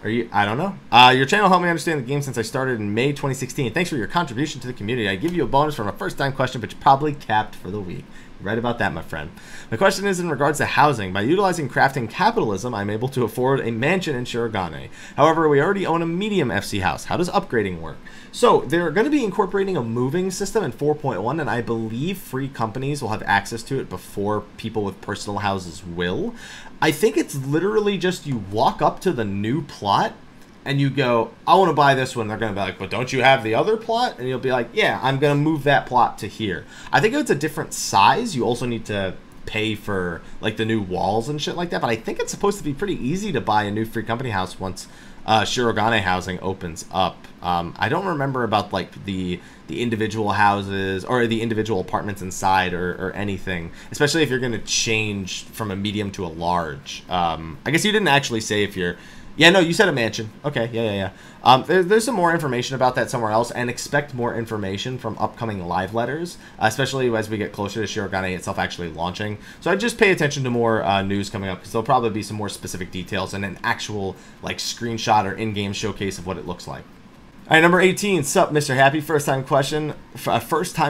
Are you? I don't know. Your channel helped me understand the game since I started in May 2016. Thanks for your contribution to the community. I give you a bonus for my first time question, but you're probably capped for the week. You're right about that, my friend. My question is in regards to housing. By utilizing crafting capitalism, I'm able to afford a mansion in Shirogane. However, we already own a medium FC house. How does upgrading work? So they're going to be incorporating a moving system in 4.1, and I believe free companies will have access to it before people with personal houses will. I think it's literally just you walk up to the new plot and you go, I want to buy this one. They're going to be like, but don't you have the other plot? And you'll be like, yeah, I'm going to move that plot to here. I think if it's a different size, you also need to pay for like the new walls and shit like that. But I think it's supposed to be pretty easy to buy a new free company house once Shirogane housing opens up. I don't remember about like the individual houses or the individual apartments inside or anything, especially if you're going to change from a medium to a large. I guess you didn't actually say if you're... Yeah, no, you said a mansion. Okay, yeah. There's some more information about that somewhere else, and expect more information from upcoming live letters, especially as we get closer to Shirogane itself actually launching. So I'd just pay attention to more news coming up, because there'll probably be some more specific details and an actual like screenshot or in-game showcase of what it looks like. All right, number 18. Sup, Mr. Happy? First-time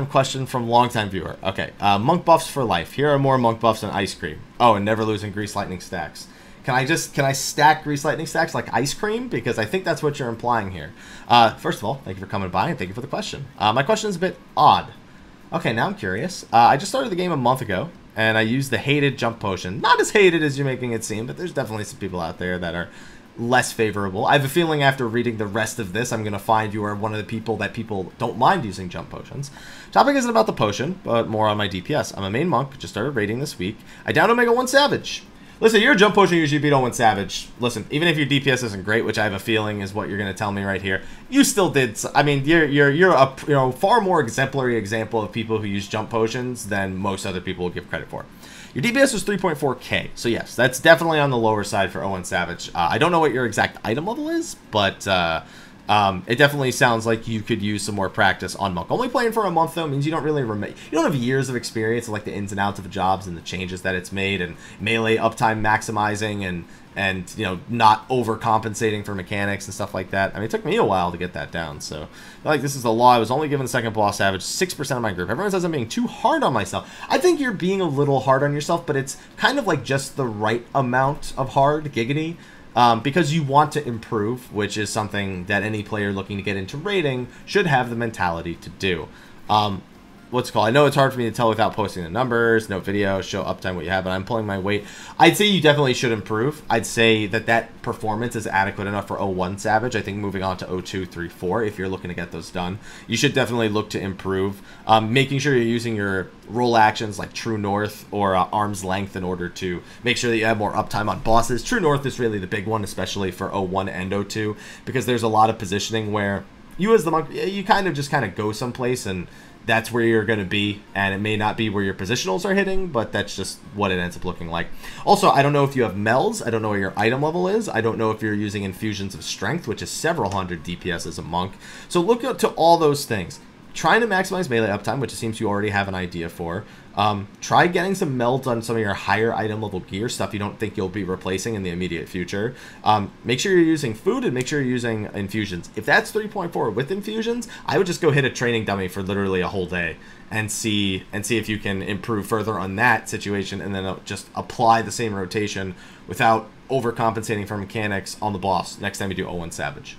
question from long-time viewer. Okay, monk buffs for life. Here are more monk buffs than ice cream. Oh, and never losing grease lightning stacks. Can I stack grease lightning stacks like ice cream? Because I think that's what you're implying here. First of all, thank you for coming by and thank you for the question. My question is a bit odd. Okay, now I'm curious. I just started the game a month ago, and I used the hated jump potion. Not as hated as you're making it seem, but there's definitely some people out there that are less favorable. I have a feeling after reading the rest of this, I'm going to find you are one of the people that people don't mind using jump potions. Topic isn't about the potion, but more on my DPS. I'm a main monk, just started raiding this week. I downed Omega 1 Savage. Listen, your jump potion usually beat on 1 Savage. Listen, even if your DPS isn't great, which I have a feeling is what you're going to tell me right here, you still did. I mean, you're a far more exemplary example of people who use jump potions than most other people will give credit for. Your DPS was 3.4k, so yes, that's definitely on the lower side for 01 Savage. I don't know what your exact item level is, but it definitely sounds like you could use some more practice on Monk. Only playing for a month, though, means you don't really you don't have years of experience of like the ins and outs of the jobs and the changes that it's made and melee uptime maximizing and you know, not overcompensating for mechanics and stuff like that. I mean, it took me a while to get that down, so I feel like this is the law. I was only given second boss Savage, 6% of my group. Everyone says I'm being too hard on myself. I think you're being a little hard on yourself, but it's kind of like just the right amount of hard, giggity. Because you want to improve, which is something that any player looking to get into raiding should have the mentality to do. What's it called? I know it's hard for me to tell without posting the numbers, no video, show uptime what you have, but I'm pulling my weight. I'd say you definitely should improve. I'd say that performance is adequate enough for 01 Savage. I think moving on to 02, 3, 4, if you're looking to get those done, you should definitely look to improve. Making sure you're using your roll actions like True North or Arm's Length in order to make sure that you have more uptime on bosses. True North is really the big one, especially for 01 and 02, because there's a lot of positioning where you as the monk, you kind of go someplace and that's where you're going to be, and it may not be where your positionals are hitting, but that's just what it ends up looking like. Also, I don't know if you have melds. I don't know what your item level is. I don't know if you're using infusions of strength, which is several hundred DPS as a monk. So look to all those things. Trying to maximize melee uptime, which it seems you already have an idea for. Try getting some melds on some of your higher item level gear, stuff you don't think you'll be replacing in the immediate future. Make sure you're using food and make sure you're using infusions. If that's 3.4 with infusions, I would just go hit a training dummy for literally a whole day and see if you can improve further on that situation, and then just apply the same rotation without overcompensating for mechanics on the boss next time you do 01 Savage.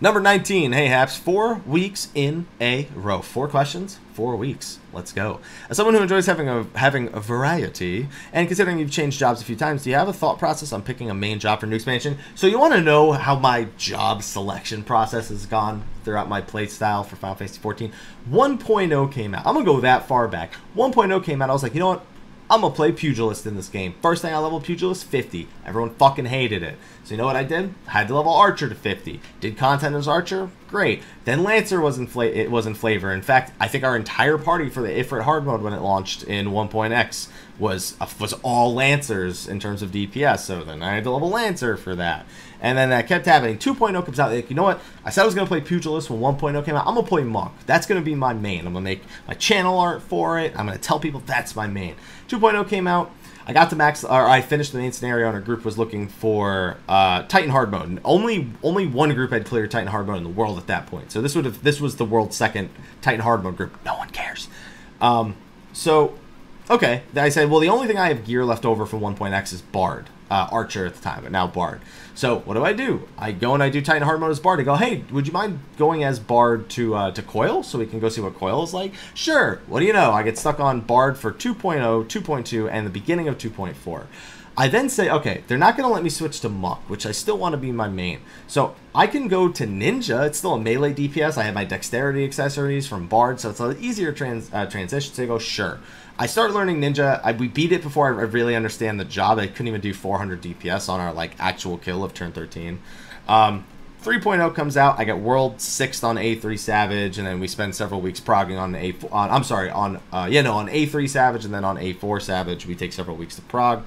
Number 19, hey Haps, 4 weeks in a row. 4 questions, 4 weeks. Let's go. As someone who enjoys having a variety, and considering you've changed jobs a few times, do you have a thought process on picking a main job for new expansion? So you want to know how my job selection process has gone throughout my playstyle for Final Fantasy XIV? 1.0 came out. I'm going to go that far back. 1.0 came out. I was like, you know what? I'm going to play Pugilist in this game. First thing I leveled Pugilist, 50. Everyone fucking hated it. So you know what I did? Had to level Archer to 50. Did content as Archer? Great. Then Lancer was in flavor. In fact, I think our entire party for the Ifrit hard mode when it launched in 1.x was all Lancers in terms of DPS. So then I had to level Lancer for that. And then that kept happening. 2.0 comes out. Like, you know what? I said I was going to play Pugilist when 1.0 came out. I'm going to play Monk. That's going to be my main. I'm going to make my channel art for it. I'm going to tell people that's my main. 2.0 came out. I got to max, or I finished the main scenario, and our group was looking for Titan hard mode. And only one group had cleared Titan hard mode in the world at that point. So this was the world's second Titan hard mode group. No one cares. So okay, I said, well, the only thing I have gear left over from 1.x is Bard. Archer at the time, but now Bard. So what do? I go and I do Titan hard mode as Bard. I go, hey, would you mind going as Bard to Coil so we can go see what Coil is like? Sure. What do you know? I get stuck on Bard for 2.0, 2.2, and the beginning of 2.4. I then say, okay, they're not going to let me switch to Monk, which I still want to be my main. So I can go to Ninja. It's still a melee DPS. I have my dexterity accessories from Bard, so it's an easier transition. So I go, sure. I start learning Ninja. We beat it before I really understand the job. I couldn't even do 400 DPS on our like actual kill of turn 13. 3.0 comes out. I get world 6th on A3 Savage, and then we spend several weeks progging on A4. On A3 Savage, and then on A4 Savage, we take several weeks to prog.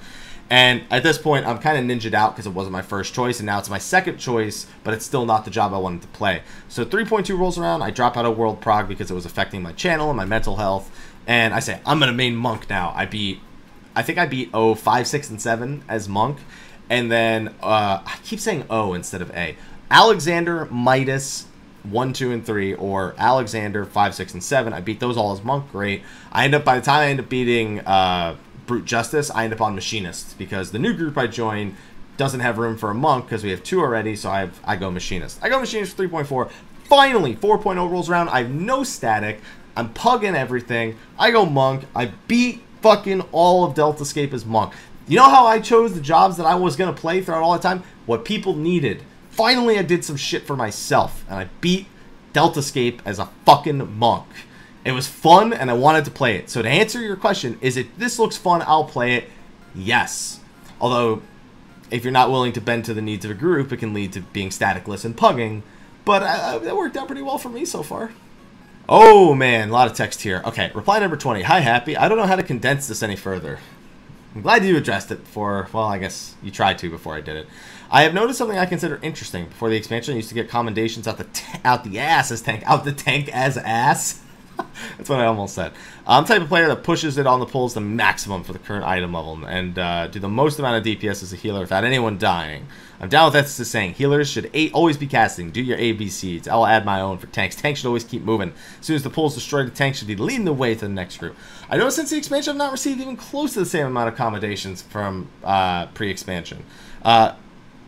And at this point, I'm kind of ninja'd out because it wasn't my first choice, and now it's my second choice, but it's still not the job I wanted to play. So 3.2 rolls around, I drop out of World Prog because it was affecting my channel and my mental health, and I say, I'm going to main Monk now. I think I beat 5, 6, and 7 as Monk, and then, I keep saying O instead of A. Alexander, Midas, 1, 2, and 3, or Alexander, 5, 6, and 7. I beat those all as Monk, great. By the time I end up beating, Brute Justice, I end up on Machinist because the new group I joined doesn't have room for a Monk because we have 2 already, so I go Machinist. I go Machinist for 3.4. Finally, 4.0 rolls around. I have no static. I'm pugging everything. I go Monk. I beat fucking all of Deltascape as Monk. You know how I chose the jobs that I was going to play throughout all the time? What people needed. Finally, I did some shit for myself, and I beat Deltascape as a fucking Monk. It was fun, and I wanted to play it. So to answer your question, this looks fun, I'll play it? Yes. Although, if you're not willing to bend to the needs of a group, it can lead to being staticless and pugging. But that worked out pretty well for me so far. Oh, man, a lot of text here. Okay, reply number 20. Hi, Happy. I don't know how to condense this any further. I'm glad you addressed it before, well, I guess you tried to before I did it. I have noticed something I consider interesting. Before the expansion, I used to get commendations out the tank as ass. That's what I almost said. I'm the type of player that pushes it on the pulls the maximum for the current item level and do the most amount of DPS as a healer without anyone dying. I'm down with Ethicist saying healers should always be casting. Do your ABCs. I'll add my own for tanks. Tanks should always keep moving. As soon as the pulls destroy, the tank should be leading the way to the next group. I noticed since the expansion I've not received even close to the same amount of accommodations from pre-expansion.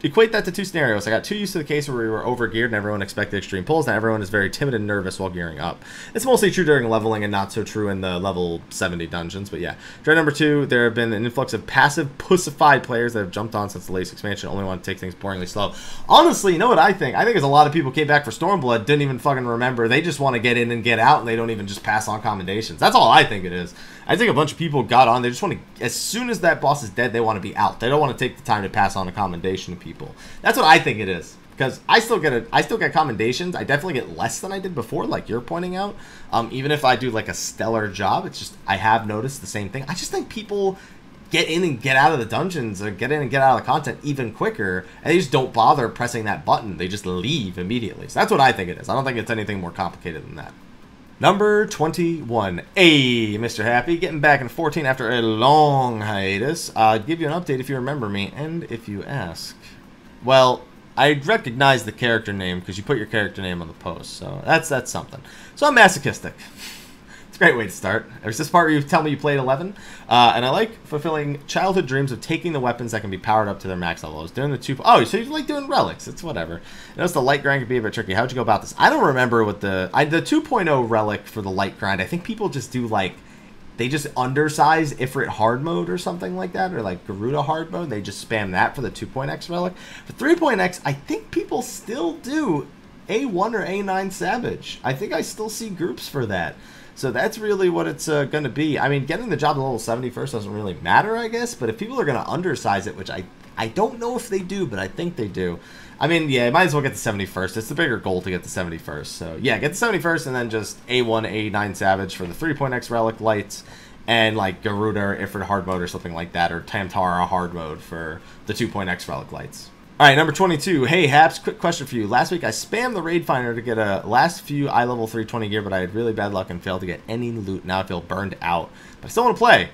Equate that to 2 scenarios. I got too used to the case where we were over-geared and everyone expected extreme pulls. Now everyone is very timid and nervous while gearing up. It's mostly true during leveling and not so true in the level 70 dungeons, but yeah. Dread number 2, there have been an influx of passive, pussified players that have jumped on since the latest expansion, only want to take things boringly slow. Honestly, you know what I think? I think there's a lot of people came back for Stormblood, didn't even fucking remember. They just want to get in and get out, and they don't even just pass on commendations. That's all I think it is. I think a bunch of people got on. They just want to, as soon as that boss is dead, they want to be out. They don't want to take the time to pass on a commendation to people. That's what I think it is. Because I still get commendations. I definitely get less than I did before, like you're pointing out. Even if I do like a stellar job, it's just I have noticed the same thing. I just think people get in and get out of the dungeons or get in and get out of the content even quicker, and they just don't bother pressing that button. They just leave immediately. So that's what I think it is. I don't think it's anything more complicated than that. Number 21. Hey, Mr. Happy. Getting back in 14 after a long hiatus. I'll give you an update if you remember me, and if you ask. Well, I recognize the character name because you put your character name on the post, so that's something. So I'm masochistic. It's a great way to start. There's this part where you tell me you played 11, and I like fulfilling childhood dreams of taking the weapons that can be powered up to their max level. I was doing the 2... Oh, so you like doing relics. It's whatever. I noticed the light grind could be a bit tricky. How'd you go about this? I don't remember what the 2.0 relic for the light grind. I think people just do, like... They just undersize Ifrit hard mode or something like that, or like Garuda hard mode. They just spam that for the 2.x relic. For 3.x, I think people still do A1 or A9 Savage. I think I still see groups for that. So that's really what it's going to be. I mean, getting the job to level 70 first doesn't really matter, I guess. But if people are going to undersize it, which I don't know if they do, but I think they do. I mean, yeah, might as well get the 71st. It's the bigger goal to get the 71st. So, yeah, get the 71st and then just A1, A9 Savage for the 3.x Relic Lights and, like, Garuda or Ifrit Hard Mode or something like that, or Tamtara Hard Mode for the 2.x Relic Lights. All right, number 22. Hey, Haps, quick question for you. Last week, I spammed the Raid Finder to get a last few eye level 320 gear, but I had really bad luck and failed to get any loot. Now I feel burned out, but I still want to play.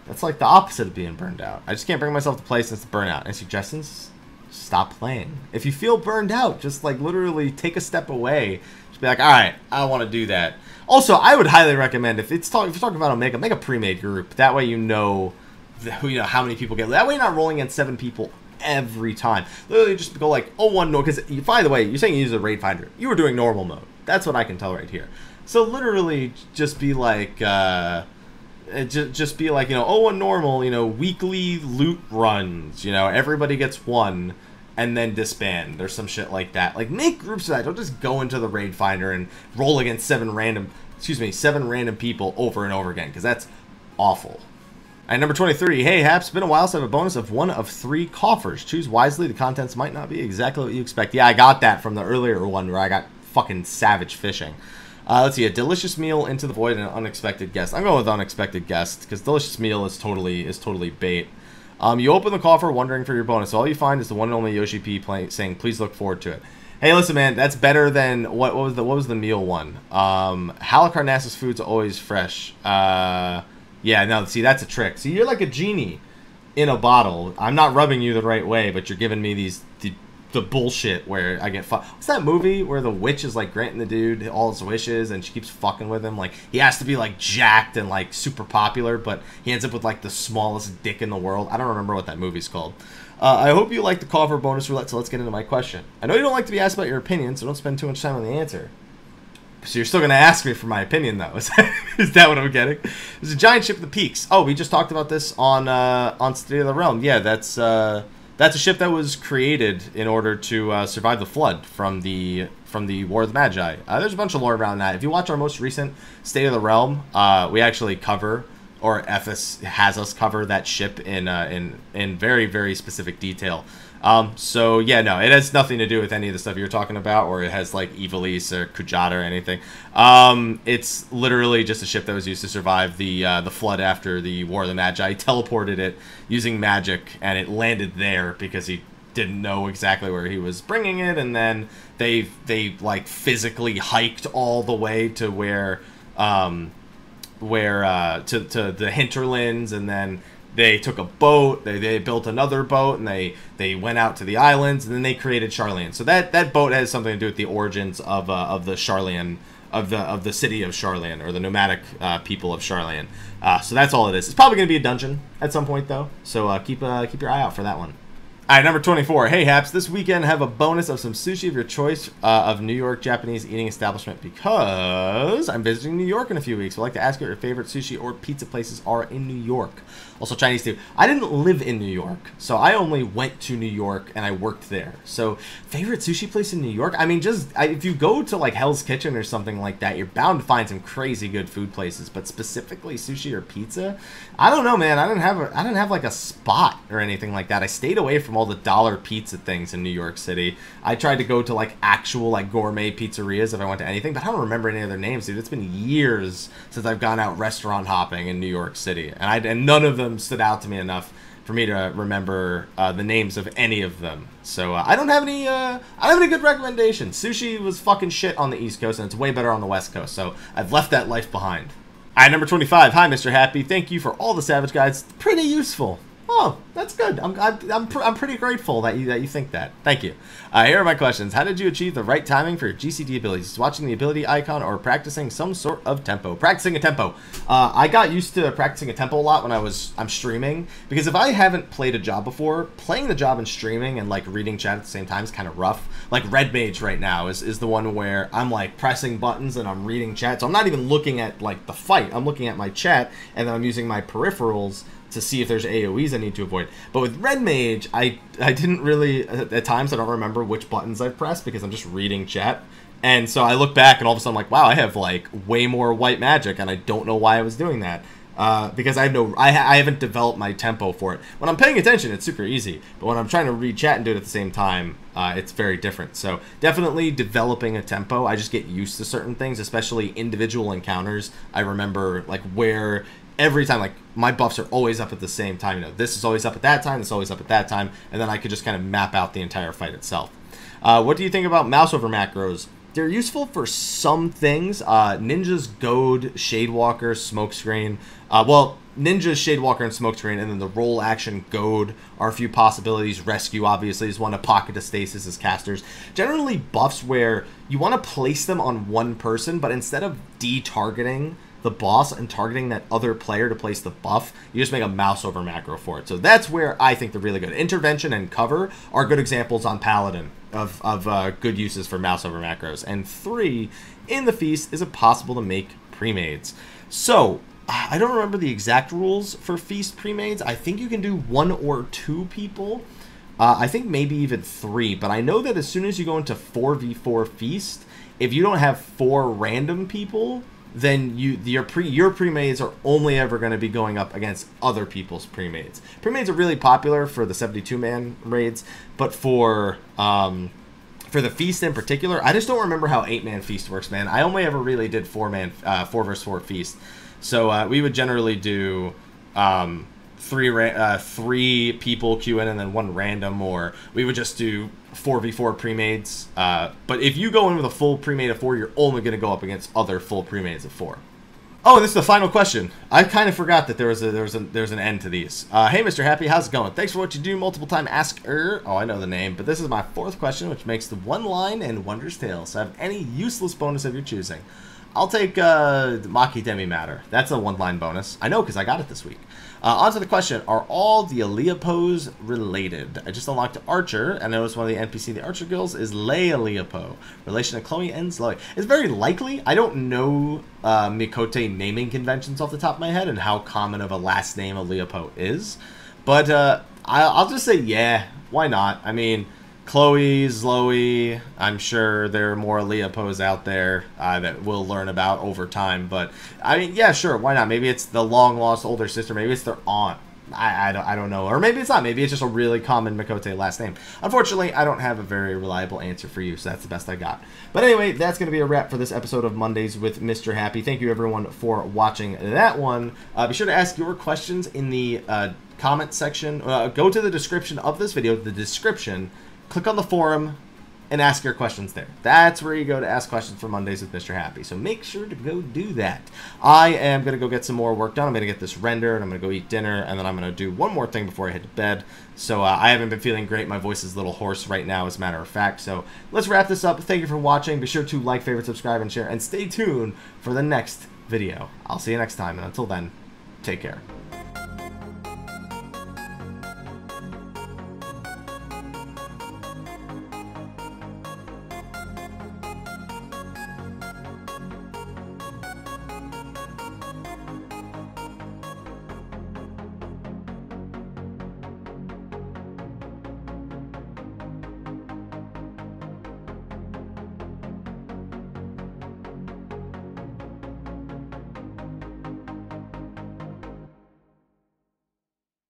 That's like the opposite of being burned out. I just can't bring myself to play since the burnout. Any suggestions? Stop playing. If you feel burned out, just like literally take a step away. Just be like, all right, I don't want to do that. Also, I would highly recommend if you're talking about Omega, make a pre-made group. That way you know you know, how many people get. That way you're not rolling against 7 people every time. Literally just go like, oh, one, no, because, by the way, you're saying you use a raid finder. You were doing normal mode. That's what I can tell right here. So literally just be like, just be like, you know, oh, one normal, you know, weekly loot runs, you know, everybody gets 1, and then disband. There's some shit like that. Like, make groups of that. Don't just go into the raid finder and roll against 7 random people over and over again, because that's awful. And number 23, hey, Haps, been a while, so I have a bonus of 1 of 3 coffers. Choose wisely. The contents might not be exactly what you expect. Yeah, I got that from the earlier one where I got fucking savage fishing. Let's see, a delicious meal into the void and an unexpected guest. I'm going with unexpected guest because delicious meal is totally bait. You open the coffer wondering for your bonus. All you find is the one and only Yoshi P saying, "Please look forward to it." Hey, listen, man, that's better than what was the meal one? Halicarnassus food's always fresh. Yeah, no, see, that's a trick. See, you're like a genie in a bottle. I'm not rubbing you the right way, but you're giving me the bullshit where I get What's that movie where the witch is like granting the dude all his wishes and she keeps fucking with him? Like, he has to be like jacked and like super popular, but he ends up with like the smallest dick in the world. I don't remember what that movie's called. I hope you like the coffer bonus roulette, so let's get into my question. I know you don't like to be asked about your opinion, so don't spend too much time on the answer. So you're still going to ask me for my opinion, though. Is that what I'm getting? There's a giant ship of the peaks. Oh, we just talked about this on State of the Realm. Yeah, that's a ship that was created in order to survive the flood from the War of the Magi. There's a bunch of lore around that. If you watch our most recent State of the Realm, we actually cover, or FS has us cover that ship in very, very specific detail. So yeah, no, it has nothing to do with any of the stuff you're talking about, or it has like Ivalice or Kujata or anything. It's literally just a ship that was used to survive the flood after the War of the Magi. He teleported it using magic, and it landed there because he didn't know exactly where he was bringing it, and then they like physically hiked all the way to where to the hinterlands, and then they took a boat, they built another boat, and they went out to the islands, and then they created Sharlayan. So that boat has something to do with the origins of the Sharlayan, of the city of Sharlayan, or the nomadic people of Sharlayan. So that's all it is. It's probably going to be a dungeon at some point, though, so keep your eye out for that one. All right, number 24. Hey, Haps, this weekend have a bonus of some sushi of your choice of New York Japanese eating establishment because I'm visiting New York in a few weeks. I'd like to ask you what your favorite sushi or pizza places are in New York. Also, Chinese too. I didn't live in New York, so I only went to New York and I worked there. So, favorite sushi place in New York? I mean, if you go to like Hell's Kitchen or something like that, you're bound to find some crazy good food places. But specifically sushi or pizza, I don't know, man. I didn't have like a spot or anything like that. I stayed away from all the dollar pizza things in New York City. I tried to go to like actual like gourmet pizzerias if I went to anything, but I don't remember any other names, dude. It's been years since I've gone out restaurant hopping in New York City, and none of them stood out to me enough for me to remember the names of any of them. So I don't have any good recommendations. Sushi was fucking shit on the East Coast, and it's way better on the West Coast. So I've left that life behind. All right, number 25. Hi, Mr. Happy. Thank you for all the Savage Guides. Pretty useful. Oh, that's good. I'm pretty grateful that you think that. Thank you. Here are my questions. How did you achieve the right timing for your GCD abilities? Watching the ability icon or practicing some sort of tempo? Practicing a tempo. I got used to practicing a tempo a lot when I'm streaming, because if I haven't played a job before, playing the job and streaming and like reading chat at the same time is kind of rough. Like Red Mage right now is the one where I'm like pressing buttons and I'm reading chat, so I'm not even looking at like the fight. I'm looking at my chat, and then I'm using my peripherals to see if there's AoEs I need to avoid. But with Red Mage, I didn't really, at times I don't remember which buttons I've pressed because I'm just reading chat. And so I look back and all of a sudden I'm like, wow, I have like way more white magic, and I don't know why I was doing that. Because I haven't developed my tempo for it. When I'm paying attention, it's super easy. But when I'm trying to read chat and do it at the same time, it's very different. So definitely developing a tempo. I just get used to certain things, especially individual encounters. I remember like where every time, like, my buffs are always up at the same time. You know, this is always up at that time, this is always up at that time, and then I could just kind of map out the entire fight itself. What do you think about mouse over macros? They're useful for some things. Ninja's Goad, Shadewalker, Smokescreen. Well, Ninja's Shadewalker and Smokescreen, and then the roll action Goad are a few possibilities. Rescue, obviously, is one. A Pocket of Stasis as casters. Generally buffs where you want to place them on one person, but instead of de-targeting the boss and targeting that other player to place the buff, you just make a mouse over macro for it. So that's where I think they're really good. Intervention and cover are good examples on Paladin of good uses for mouse over macros. And 3, in the Feast, is it possible to make premades? So I don't remember the exact rules for Feast premades. I think you can do 1 or 2 people. I think maybe even 3, but I know that as soon as you go into 4v4 Feast, if you don't have 4 random people, then your premades are only ever going to be going up against other people's premades. Premades are really popular for the 72-man raids, but for the Feast in particular, I just don't remember how 8-man Feast works, man. I only ever really did 4 versus 4 Feast. So we would generally do 3 people queue in and then 1 random, or we would just do 4v4 premades. But if you go in with a full premade of 4, you're only going to go up against other full premades of 4. Oh, and this is the final question. I kind of forgot that there's an end to these. Hey, Mr. Happy, how's it going? Thanks for what you do. Multiple time asker. Oh, I know the name, but this is my 4th question, which makes the 1 line and wonders tale. So have any useless bonus of your choosing. I'll take Maki Demi Matter. That's a 1-line bonus. I know because I got it this week. On to the question, are all the Aleopos related? I just unlocked Archer, and I noticed one of the NPC in the Archer guilds is Lei Aleopo. Relation to Chloe and Zoe. It's very likely. I don't know Mikote naming conventions off the top of my head and how common of a last name Aleopo is. But I'll just say, yeah, why not? I mean, Chloe, Zoe, I'm sure there are more Aleopos out there that we'll learn about over time. But, I mean, yeah, sure, why not? Maybe it's the long-lost older sister. Maybe it's their aunt. I don't know. Or maybe it's not. Maybe it's just a really common Mikote last name. Unfortunately, I don't have a very reliable answer for you, so that's the best I got. But anyway, that's going to be a wrap for this episode of Mondays with Mr. Happy. Thank you, everyone, for watching that one. Be sure to ask your questions in the comment section. Go to the description of this video, the description. Click on the forum and ask your questions there. That's where you go to ask questions for Mondays with Mr. Happy. So make sure to go do that. I am going to go get some more work done. I'm going to get this rendered. I'm going to go eat dinner. And then I'm going to do one more thing before I head to bed. So I haven't been feeling great. My voice is a little hoarse right now, as a matter of fact. So let's wrap this up. Thank you for watching. Be sure to like, favorite, subscribe, and share. And stay tuned for the next video. I'll see you next time. And until then, take care.